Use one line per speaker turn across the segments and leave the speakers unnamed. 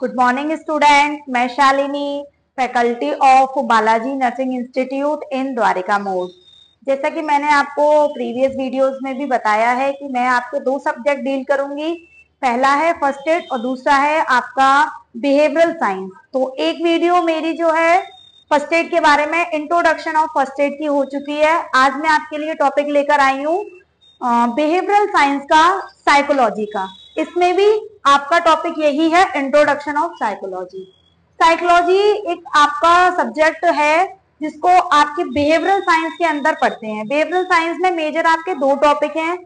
Good morning student, मैं Shalini, faculty of Balaji nursing institute in Dwarka Mor. जैसा कि मैंने आपको प्रीवियस वीडियोस में भी बताया है कि मैं आपके दो सब्जेक्ट डील करूंगी। पहला है फर्स्ट एड और दूसरा है आपका बिहेवियरल साइंस। तो एक वीडियो मेरी जो है फर्स्ट एड के बारे में, इंट्रोडक्शन ऑफ फर्स्ट एड की हो चुकी है। आज मैं आपके लिए टॉपिक लेकर आई हूँ बिहेवियरल साइंस का, साइकोलॉजी का। इसमें भी आपका टॉपिक यही है, इंट्रोडक्शन ऑफ साइकोलॉजी। साइकोलॉजी एक आपका सब्जेक्ट है जिसको आपके बिहेवियरल साइंस के अंदर पढ़ते हैं। बिहेवियरल साइंस में मेजर आपके दो टॉपिक हैं,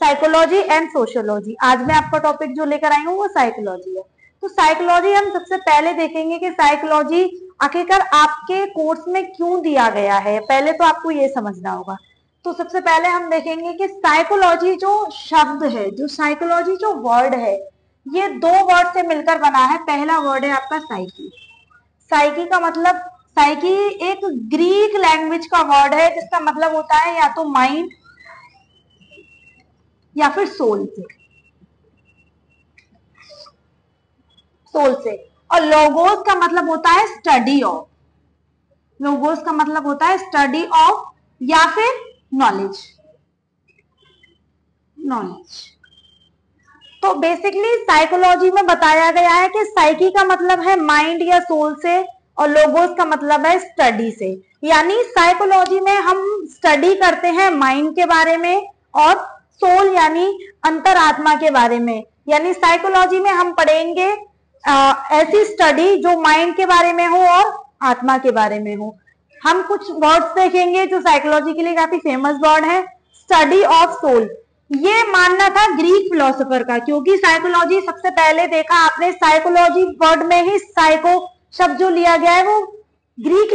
साइकोलॉजी एंड सोशियोलॉजी। आज मैं आपका टॉपिक जो लेकर आई हूँ वो साइकोलॉजी है। तो साइकोलॉजी हम सबसे पहले देखेंगे कि साइकोलॉजी आखिरकार आपके कोर्स में क्यों दिया गया है। पहले तो आपको ये समझना होगा। तो सबसे पहले हम देखेंगे कि साइकोलॉजी जो शब्द है, जो साइकोलॉजी जो वर्ड है, ये दो वर्ड से मिलकर बना है। पहला वर्ड है आपका साइकी। साइकी का मतलब, साइकी एक ग्रीक लैंग्वेज का वर्ड है जिसका मतलब होता है या तो माइंड या फिर सोल से, सोल से। और लोगोस का मतलब होता है स्टडी ऑफ, लोगोस का मतलब होता है स्टडी ऑफ या फिर नॉलेज, नॉलेज। तो बेसिकली साइकोलॉजी में बताया गया है कि साइकी का मतलब है माइंड या सोल से और लोगोस का मतलब है स्टडी से। यानी साइकोलॉजी में हम स्टडी करते हैं माइंड के बारे में और सोल यानी अंतरात्मा के बारे में। यानी साइकोलॉजी में हम पढ़ेंगे ऐसी स्टडी जो माइंड के बारे में हो और आत्मा के बारे में हो। हम कुछ वर्ड्स देखेंगे जो साइकोलॉजी के लिए काफी फेमस वर्ड है। स्टडी ऑफ सोल, ये मानना था ग्रीक फिलोसोफर का, क्योंकि साइकोलॉजी सबसे पहले देखा आपने साइकोलॉजी वर्ड में ही साइको शब्द जो लिया गया है वो ग्रीक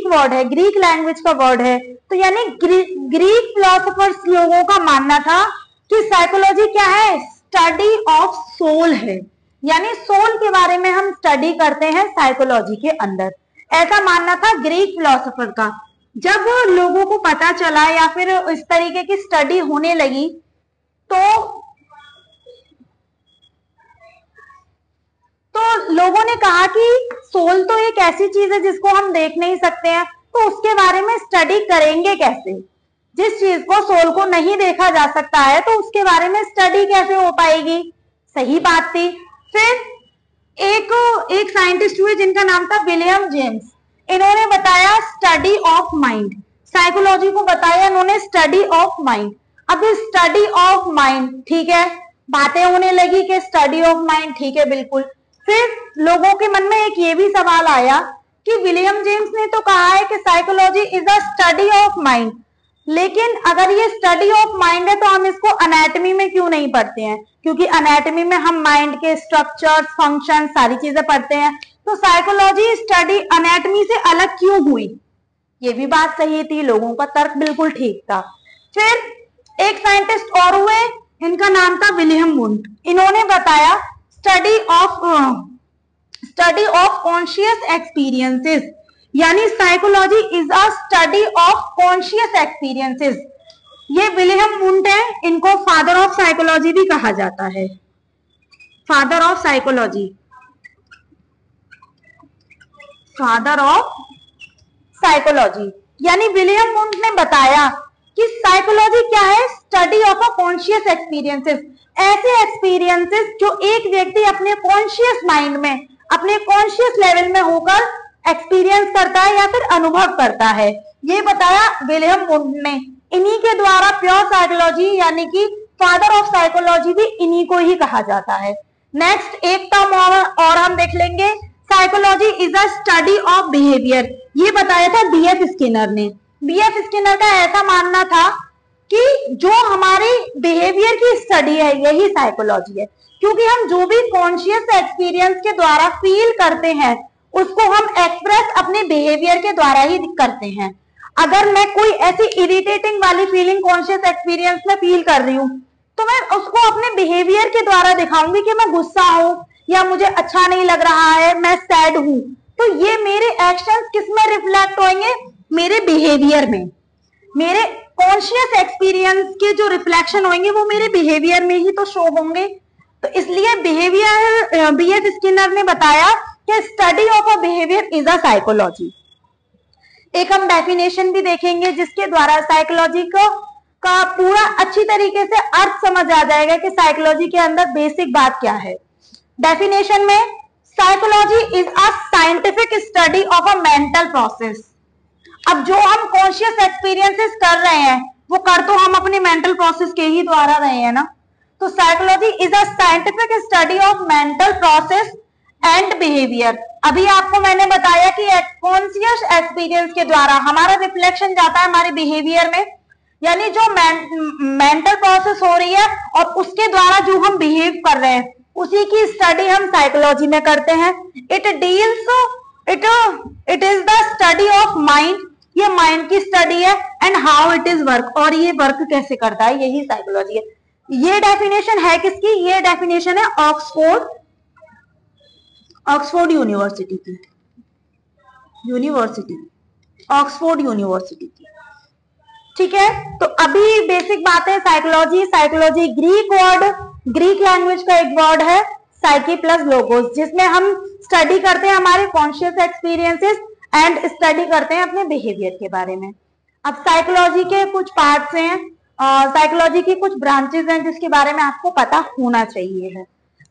वर्ड है, ग्रीक लैंग्वेज का वर्ड है। तो यानी ग्रीक फिलोसोफर्स लोगों का मानना था कि साइकोलॉजी क्या है, स्टडी ऑफ सोल है। यानी सोल के बारे में हम स्टडी करते हैं साइकोलॉजी के अंदर, ऐसा मानना था ग्रीक फिलोसोफर का। जब लोगों को पता चला या फिर इस तरीके की स्टडी होने लगी तो लोगों ने कहा कि सोल तो एक ऐसी चीज है जिसको हम देख नहीं सकते हैं, तो उसके बारे में स्टडी करेंगे कैसे। जिस चीज को, सोल को नहीं देखा जा सकता है तो उसके बारे में स्टडी कैसे हो पाएगी। सही बात थी। फिर एक साइंटिस्ट हुए जिनका नाम था विलियम जेम्स। इन्होंने बताया स्टडी ऑफ माइंड, साइकोलॉजी को बताया इन्होंने स्टडी ऑफ माइंड। अब स्टडी ऑफ माइंड, ठीक है, बातें होने लगी कि स्टडी ऑफ माइंड, ठीक है, बिल्कुल। फिर लोगों के मन में एक ये भी सवाल आया कि विलियम जेम्स ने तो कहा है कि psychology is a study of mind, लेकिन अगर ये स्टडी ऑफ माइंड है तो हम इसको अनैटमी में क्यों नहीं पढ़ते हैं, क्योंकि अनैटमी में हम माइंड के स्ट्रक्चर, फंक्शन, सारी चीजें पढ़ते हैं। तो साइकोलॉजी स्टडी अनैटमी से अलग क्यों हुई। ये भी बात सही थी, लोगों का तर्क बिल्कुल ठीक था। फिर एक साइंटिस्ट और हुए, इनका नाम था विलियम वुंट। इन्होंने बताया स्टडी ऑफ कॉन्शियस एक्सपीरियंसेस, यानी psychology is a study of conscious experiences. ये विलियम वुंट है, इनको फादर ऑफ साइकोलॉजी भी कहा जाता है, father of psychology, father of psychology. यानी विलियम वुंट ने बताया कि साइकोलॉजी क्या है, study of a conscious experiences. ऐसे एक्सपीरियंसेस जो एक व्यक्ति अपने कॉन्शियस माइंड में, अपने कॉन्शियस लेवल में होकर एक्सपीरियंस करता है या फिर अनुभव करता है, ये बताया विलियम वुंट ने। इन्हीं के द्वारा प्योर साइकोलॉजी यानी कि फादर ऑफ साइकोलॉजी भी इन्हीं को ही कहा जाता है। नेक्स्ट एक टर्म और हम देख लेंगे, psychology is a study of behaviour. ये बताया था बीएफ स्किनर ने। बीएफ स्किनर का ऐसा मानना था कि जो हमारी बिहेवियर की स्टडी है यही साइकोलॉजी है, क्योंकि हम जो भी कॉन्शियस एक्सपीरियंस के द्वारा फील करते हैं उसको हम एक्सप्रेस अपने बिहेवियर के द्वारा ही करते हैं। अगर मैं कोई ऐसी इरिटेटिंग वाली फीलिंग कॉन्शियस एक्सपीरियंस में फील कर रही हूँ तो मैं उसको अपने बिहेवियर के द्वारा दिखाऊंगी कि मैं गुस्सा हूं या मुझे अच्छा नहीं लग रहा है, मैं सैड हूं। तो ये मेरे एक्शंस किस में रिफ्लेक्ट होंगे, मेरे बिहेवियर में। मेरे कॉन्शियस एक्सपीरियंस के जो रिफ्लेक्शन होंगे वो मेरे बिहेवियर में ही तो शो होंगे। तो इसलिए बिहेवियर बीएफ स्किनर ने बताया कि study of a behaviour is a psychology. एक हम डेफिनेशन भी देखेंगे जिसके द्वारा साइकोलॉजी का पूरा अच्छी तरीके से अर्थ समझ आ जाएगा कि साइकोलॉजी के अंदर बेसिक बात क्या है। डेफिनेशन में psychology is a scientific study of a mental process. अब जो हम कॉन्शियस एक्सपीरियंसेस कर रहे हैं वो कर तो हम अपने मेंटल प्रोसेस के ही द्वारा रहे हैं ना। तो psychology is a scientific study of mental process and behaviour. अभी आपको मैंने बताया कि कॉन्शियस एक्सपीरियंस के द्वारा हमारा रिफ्लेक्शन जाता है हमारे बिहेवियर में, यानी जो मेंटल प्रोसेस हो रही है और उसके द्वारा जो हम बिहेव कर रहे हैं उसी की स्टडी हम साइकोलॉजी में करते हैं। It is the study of mind, ये माइंड की स्टडी है, and how it is work, और ये वर्क कैसे करता है, यही साइकोलॉजी है। ये डेफिनेशन है किसकी? ये डेफिनेशन है ऑक्सफोर्ड यूनिवर्सिटी की, ऑक्सफोर्ड यूनिवर्सिटी की। ठीक है, तो अभी बेसिक बात है साइकोलॉजी ग्रीक लैंग्वेज का एक वर्ड है साइकी प्लस लोगोस, जिसमें हम स्टडी करते हैं हमारे कॉन्शियस एक्सपीरियंसेस एंड स्टडी करते हैं अपने बिहेवियर के बारे में। अब साइकोलॉजी के कुछ पार्ट्स हैं, साइकोलॉजी की कुछ ब्रांचेस हैं जिसके बारे में आपको पता होना चाहिए है।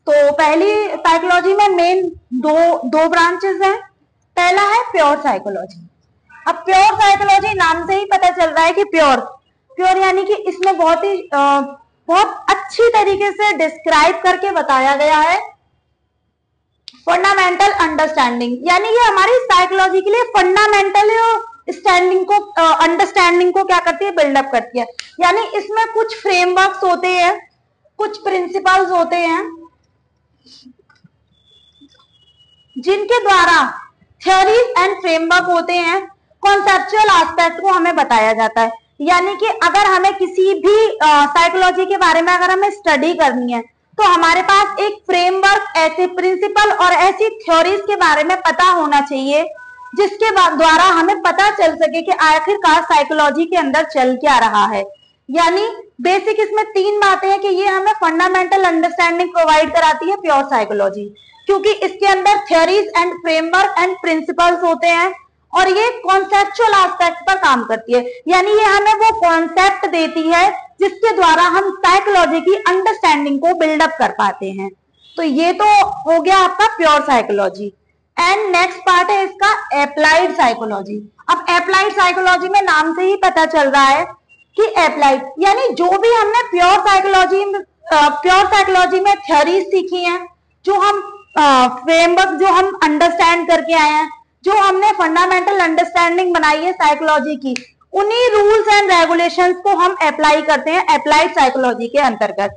तो पहली साइकोलॉजी में मेन दो ब्रांचेस हैं। पहला है प्योर साइकोलॉजी। अब प्योर साइकोलॉजी नाम से ही पता चल रहा है कि प्योर यानी कि इसमें बहुत अच्छी तरीके से डिस्क्राइब करके बताया गया है फंडामेंटल अंडरस्टैंडिंग, यानी ये हमारी साइकोलॉजी के लिए फंडामेंटल अंडरस्टैंडिंग को क्या करती है, बिल्डअप करती है। यानी इसमें कुछ फ्रेमवर्क्स होते हैं, कुछ प्रिंसिपल्स होते हैं जिनके द्वारा थ्योरीज एंड फ्रेमवर्क होते हैं, कॉन्सेप्चुअल एस्पेक्ट को हमें बताया जाता है। यानी कि अगर हमें किसी भी साइकोलॉजी के बारे में अगर हमें स्टडी करनी है तो हमारे पास एक फ्रेमवर्क, ऐसे प्रिंसिपल और ऐसी थ्योरीज के बारे में पता होना चाहिए जिसके द्वारा हमें पता चल सके कि आखिरकार साइकोलॉजी के अंदर चल क्या रहा है। यानी बेसिक इसमें तीन बातें हैं कि ये हमें फंडामेंटल अंडरस्टैंडिंग प्रोवाइड कराती है प्योर साइकोलॉजी, क्योंकि इसके अंदर theories and framework and principles होते हैं और ये कॉन्सेप्चुअल एस्पेक्ट पर काम करती है। यानी ये हमें वो कॉन्सेप्ट देती है जिसके द्वारा हम साइकोलॉजी की अंडरस्टैंडिंग को बिल्डअप कर पाते हैं। तो ये तो हो गया आपका pure psychology. And next part है इसका एप्लाइड साइकोलॉजी। अब एप्लाइड साइकोलॉजी में नाम से ही पता चल रहा है कि एप्लाइड यानी जो भी हमने प्योर साइकोलॉजी में थ्योरीज सीखी हैं, जो हम फ्रेमवर्क जो हम अंडरस्टैंड करके आए हैं, जो हमने फंडामेंटल अंडरस्टैंडिंग बनाई है साइकोलॉजी की, उन्हीं रूल्स एंड रेगुलेशंस को हम अप्लाई करते हैं एप्लाइड साइकोलॉजी के अंतर्गत।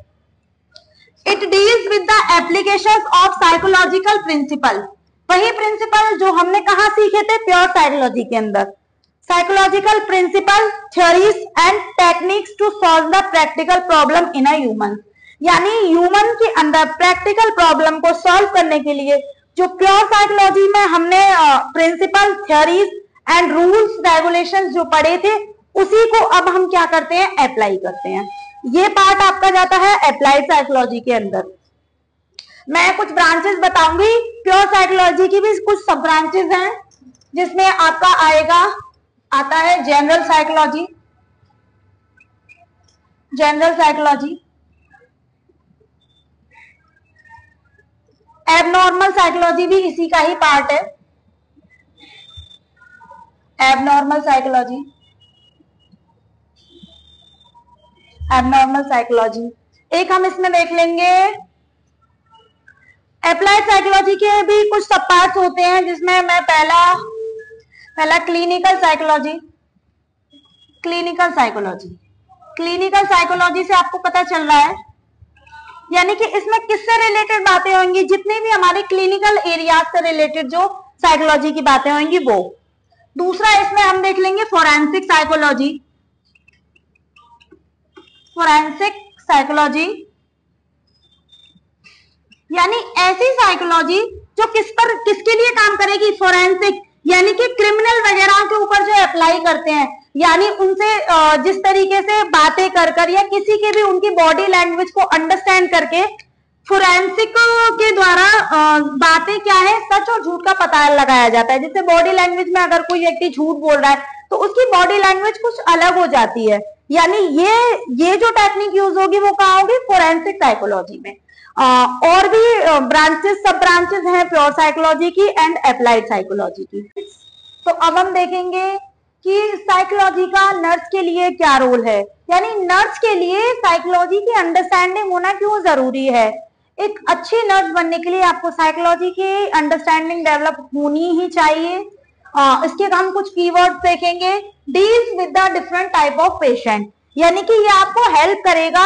It deals with the applications of psychological principle, वही प्रिंसिपल जो हमने कहा सीखे थे प्योर साइकोलॉजी के अंदर। Psychological principle, theories and techniques to solve the practical problem in a human, यानी ह्यूमन के अंदर प्रैक्टिकल प्रॉब्लम को सॉल्व करने के लिए जो प्योर साइकोलॉजी में हमने principle, theories and rules regulations जो पढ़े थे उसी को अब हम क्या करते हैं, अप्लाई करते हैं। ये पार्ट आपका जाता है अप्लाइड साइकोलॉजी के अंदर। मैं कुछ ब्रांचेस बताऊंगी, प्योर साइकोलॉजी की भी कुछ सब ब्रांचेस हैं जिसमें आपका आता है जनरल साइकोलॉजी, एबनॉर्मल साइकोलॉजी भी इसी का ही पार्ट है, एबनॉर्मल साइकोलॉजी। एक हम इसमें देख लेंगे अप्लाइड साइकोलॉजी के भी कुछ सब पार्ट्स होते हैं, जिसमें मैं पहला क्लिनिकल साइकोलॉजी से आपको पता चल रहा है, यानी कि इसमें किससे रिलेटेड बातें होंगी, जितनी भी हमारे क्लिनिकल एरियाज से रिलेटेड जो साइकोलॉजी की बातें होंगी वो। दूसरा इसमें हम देख लेंगे फोरेंसिक साइकोलॉजी, यानी ऐसी साइकोलॉजी जो किसके लिए काम करेगी, फोरेंसिक, यानी कि क्रिमिनल वगैरह के ऊपर जो अप्लाई करते हैं, यानी उनसे जिस तरीके से बातें कर या किसी के भी उनकी बॉडी लैंग्वेज को अंडरस्टैंड करके फोरेंसिक के द्वारा बातें क्या है, सच और झूठ का पता लगाया जाता है। जैसे बॉडी लैंग्वेज में अगर कोई व्यक्ति झूठ बोल रहा है तो उसकी बॉडी लैंग्वेज कुछ अलग हो जाती है, यानी ये जो टेक्निक यूज होगी वो कहाँ होगी, फोरेंसिक साइकोलॉजी में। और भी ब्रांचेस, सब ब्रांचेस हैं प्योर साइकोलॉजी की एंड अप्लाइड साइकोलॉजी की। तो अब हम देखेंगे कि साइकोलॉजी का नर्स के लिए क्या रोल है, यानी नर्स के लिए साइकोलॉजी की अंडरस्टैंडिंग होना क्यों जरूरी है। एक अच्छी नर्स बनने के लिए आपको साइकोलॉजी की अंडरस्टैंडिंग डेवलप होनी ही चाहिए। इसके हम कुछ कीवर्ड्स देखेंगे। Deals with the different type of patient, यानी कि ये आपको हेल्प करेगा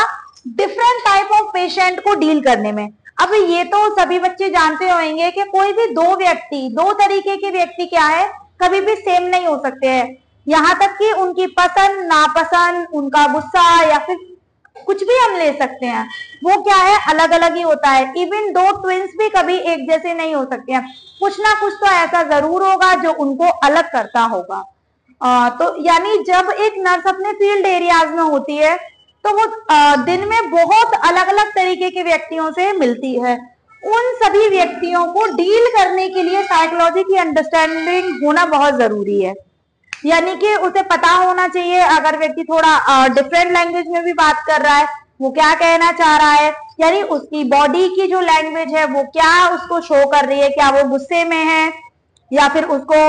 डिफरेंट टाइप ऑफ पेशेंट को डील करने में। अब ये तो सभी बच्चे जानते होंगे कि कोई भी दो तरीके के व्यक्ति क्या है, कभी भी सेम नहीं हो सकते हैं। यहाँ तक कि उनकी पसंद नापसंद, उनका गुस्सा या फिर कुछ भी हम ले सकते हैं, वो क्या है, अलग अलग ही होता है। इवन दो ट्विंस भी कभी एक जैसे नहीं हो सकते हैं, कुछ ना कुछ तो ऐसा जरूर होगा जो उनको अलग करता होगा। तो यानी जब एक नर्स अपने फील्ड एरियाज में होती है तो वो दिन में बहुत अलग अलग तरीके के व्यक्तियों से मिलती है। उन सभी व्यक्तियों को डील करने के लिए साइकोलॉजी की अंडरस्टैंडिंग होना बहुत जरूरी है, यानी कि उसे पता होना चाहिए अगर व्यक्ति थोड़ा डिफरेंट लैंग्वेज में भी बात कर रहा है, वो क्या कहना चाह रहा है, यानी उसकी बॉडी की जो लैंग्वेज है वो क्या उसको शो कर रही है, क्या वो गुस्से में है या फिर उसको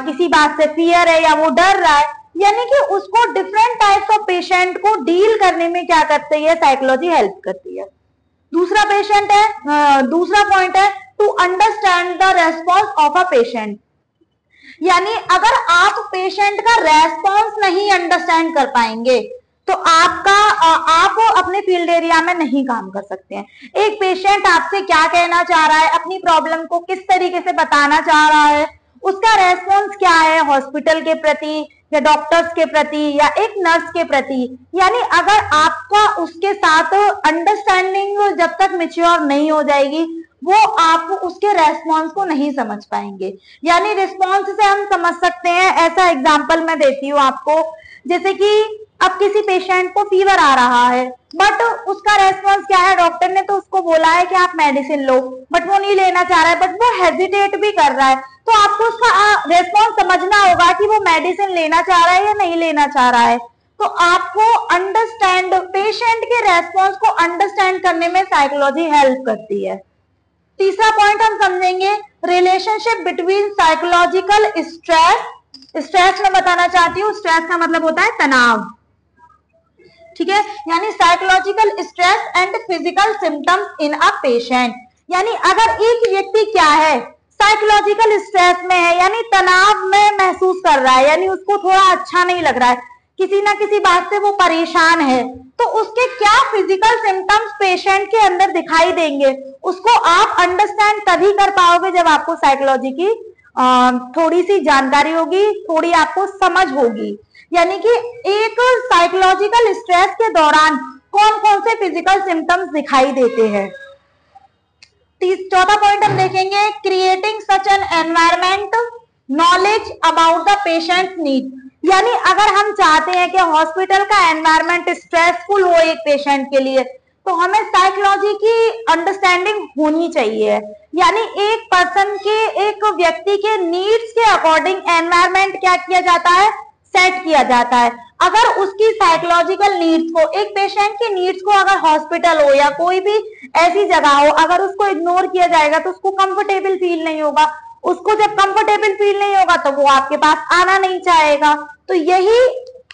किसी बात से फियर है या वो डर रहा है, यानी कि उसको डिफरेंट टाइप्स ऑफ पेशेंट को डील करने में क्या करती है, साइकोलॉजी हेल्प करती है। दूसरा पॉइंट है to understand the response of a patient, यानी अगर आप पेशेंट का रेस्पॉन्स नहीं अंडरस्टैंड कर पाएंगे तो आप अपने फील्ड एरिया में नहीं काम कर सकते हैं। एक पेशेंट आपसे क्या कहना चाह रहा है, अपनी प्रॉब्लम को किस तरीके से बताना चाह रहा है, उसका रेस्पॉन्स क्या है हॉस्पिटल के प्रति या डॉक्टर्स के प्रति या एक नर्स के प्रति, यानी अगर आपका उसके साथ अंडरस्टैंडिंग जब तक मैच्योर नहीं हो जाएगी वो आप उसके रेस्पॉन्स को नहीं समझ पाएंगे। यानी रिस्पॉन्स से हम समझ सकते हैं, ऐसा एग्जांपल मैं देती हूँ आपको, जैसे कि अब किसी पेशेंट को फीवर आ रहा है बट उसका रेस्पॉन्स क्या है, डॉक्टर ने तो उसको बोला है कि आप मेडिसिन लो, बट वो नहीं लेना चाह रहा है, बट वो हेजिटेट भी कर रहा है, तो आपको उसका रेस्पॉन्स समझना होगा कि वो मेडिसिन लेना चाह रहा है या नहीं लेना चाह रहा है। तो आपको अंडरस्टैंड, पेशेंट के रेस्पॉन्स को अंडरस्टैंड करने में साइकोलॉजी हेल्प करती है। तीसरा पॉइंट हम समझेंगे रिलेशनशिप बिटवीन साइकोलॉजिकल स्ट्रेस में बताना चाहती हूँ, स्ट्रेस का मतलब होता है तनाव, ठीक है, यानी psychological stress and physical symptoms in a patient, यानी अगर एक व्यक्ति क्या है साइकोलॉजिकल स्ट्रेस में है, यानी तनाव में महसूस कर रहा है, यानी उसको थोड़ा अच्छा नहीं लग रहा है, किसी ना किसी बात से वो परेशान है, तो उसके क्या फिजिकल सिम्टम्स पेशेंट के अंदर दिखाई देंगे, उसको आप अंडरस्टैंड तभी कर पाओगे जब आपको साइकोलॉजी की थोड़ी सी जानकारी होगी, थोड़ी आपको समझ होगी। यानी कि एक साइकोलॉजिकल स्ट्रेस के दौरान कौन कौन से फिजिकल सिम्टम्स दिखाई देते हैं। चौथा पॉइंट हम देखेंगे creating such an environment knowledge about the patient need, यानी अगर हम चाहते हैं कि हॉस्पिटल का एनवायरमेंट स्ट्रेसफुल हो एक पेशेंट के लिए तो हमें साइकोलॉजी की अंडरस्टैंडिंग होनी चाहिए, यानी एक पर्सन के, एक व्यक्ति के नीड्स के अकॉर्डिंग एनवायरमेंट क्या किया जाता है, सेट किया जाता है। अगर उसकी साइकोलॉजिकल नीड्स को, एक पेशेंट की नीड्स को अगर हॉस्पिटल हो या कोई भी ऐसी जगह हो अगर उसको इग्नोर किया जाएगा तो उसको कंफर्टेबल फील नहीं होगा, उसको जब कंफर्टेबल फील नहीं होगा तो वो आपके पास आना नहीं चाहेगा। तो यही,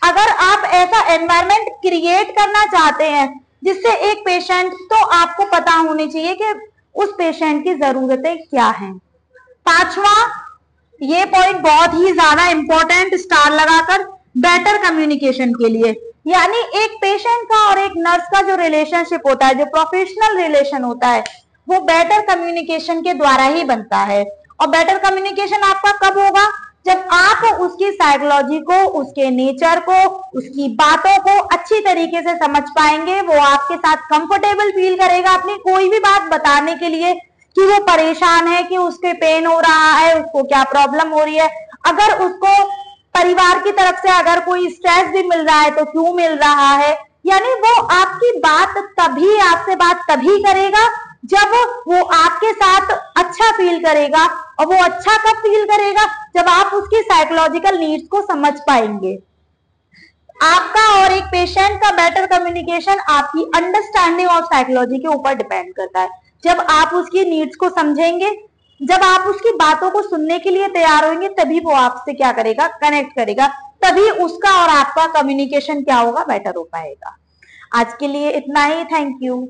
अगर आप ऐसा एनवायरमेंट क्रिएट करना चाहते हैं जिससे एक पेशेंट, तो आपको पता होनी चाहिए कि उस पेशेंट की जरूरतें क्या हैं। पांचवा, ये पॉइंट बहुत ही ज्यादा इंपॉर्टेंट, स्टार लगाकर, बेटर कम्युनिकेशन के लिए, यानी एक पेशेंट का और एक नर्स का जो रिलेशनशिप होता है, जो प्रोफेशनल रिलेशन होता है, वो बेटर कम्युनिकेशन के द्वारा ही बनता है। और बेटर कम्युनिकेशन आपका कब होगा, जब आप उसकी साइकोलॉजी को, उसके नेचर को, उसकी बातों को अच्छी तरीके से समझ पाएंगे, वो आपके साथ कंफर्टेबल फील करेगा अपनी कोई भी बात बताने के लिए कि वो परेशान है, कि उसके पेन हो रहा है, उसको क्या प्रॉब्लम हो रही है, अगर उसको परिवार की तरफ से अगर कोई स्ट्रेस भी मिल रहा है तो क्यों मिल रहा है, यानी वो आपकी बात तभी, आपसे बात तभी करेगा जब वो आपके साथ अच्छा फील करेगा, और वो अच्छा कब फील करेगा, जब आप उसकी साइकोलॉजिकल नीड्स को समझ पाएंगे। आपका और एक पेशेंट का बेटर कम्युनिकेशन आपकी अंडरस्टैंडिंग ऑफ साइकोलॉजी के ऊपर डिपेंड करता है। जब आप उसकी नीड्स को समझेंगे, जब आप उसकी बातों को सुनने के लिए तैयार होंगे, तभी वो आपसे क्या करेगा, कनेक्ट करेगा, तभी उसका और आपका कम्युनिकेशन क्या होगा, बेटर हो पाएगा। आज के लिए इतना ही। Thank you.